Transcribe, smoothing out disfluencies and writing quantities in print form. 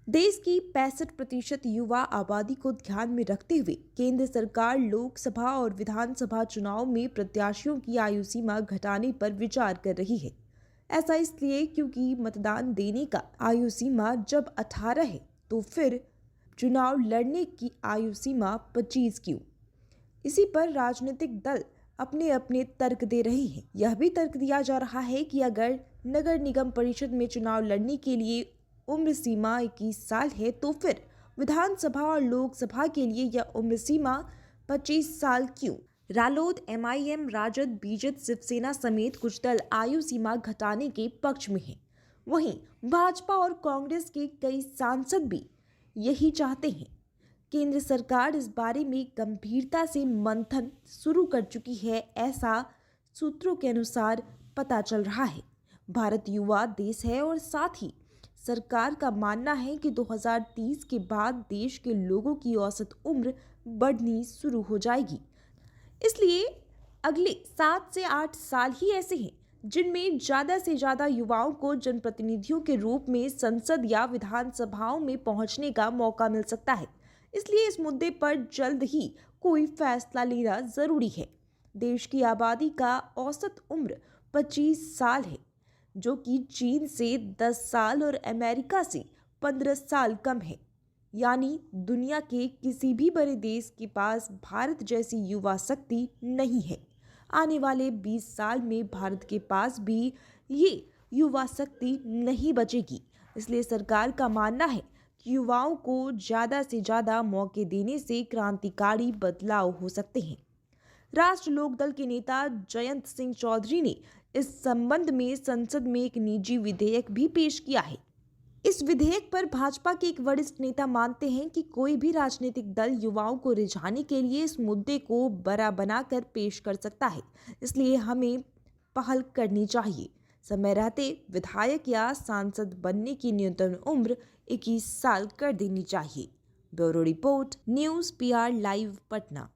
देश की 65% युवा आबादी को ध्यान में रखते हुए केंद्र सरकार लोकसभा और विधानसभा चुनाव में प्रत्याशियों की आयु सीमा घटाने पर विचार कर रही है। ऐसा इसलिए क्योंकि मतदान देने का आयु सीमा जब 18 है तो फिर चुनाव लड़ने की आयु सीमा 25 क्यों? इसी पर राजनीतिक दल अपने अपने तर्क दे रहे हैं। यह भी तर्क दिया जा रहा है कि अगर नगर निगम परिषद में चुनाव लड़ने के लिए उम्र सीमा 21 साल है तो फिर विधानसभा और लोकसभा के लिए यह उम्र सीमा 25 साल क्यों? रालोद, एमआईएम, राजद, बीजेपी, शिवसेना समेत कुछ दल आयु सीमा घटाने के पक्ष में हैं। वहीं भाजपा और कांग्रेस के कई सांसद भी यही चाहते हैं। केंद्र सरकार इस बारे में गंभीरता से मंथन शुरू कर चुकी है, ऐसा सूत्रों के अनुसार पता चल रहा है। भारत युवा देश है और साथ ही सरकार का मानना है कि 2030 के बाद देश के लोगों की औसत उम्र बढ़नी शुरू हो जाएगी। इसलिए अगले 7 से 8 साल ही ऐसे हैं जिनमें ज़्यादा से ज़्यादा युवाओं को जनप्रतिनिधियों के रूप में संसद या विधानसभाओं में पहुंचने का मौका मिल सकता है। इसलिए इस मुद्दे पर जल्द ही कोई फैसला लेना ज़रूरी है। देश की आबादी का औसत उम्र 25 साल है, जो कि चीन से 10 साल और अमेरिका से 15 साल कम है। यानी दुनिया के किसी भी बड़े देश के पास भारत जैसी युवा शक्ति नहीं है। आने वाले 20 साल में भारत के पास भी ये युवा शक्ति नहीं बचेगी। इसलिए सरकार का मानना है कि युवाओं को ज़्यादा से ज़्यादा मौके देने से क्रांतिकारी बदलाव हो सकते हैं। राष्ट्र लोकदल के नेता जयंत सिंह चौधरी ने इस संबंध में संसद में एक निजी विधेयक भी पेश किया है। इस विधेयक पर भाजपा के एक वरिष्ठ नेता मानते हैं कि कोई भी राजनीतिक दल युवाओं को रिझाने के लिए इस मुद्दे को बड़ा बनाकर पेश कर सकता है। इसलिए हमें पहल करनी चाहिए। समय रहते विधायक या सांसद बनने की न्यूनतम उम्र 21 साल कर देनी चाहिए। Bureau report, news PR live, Patna.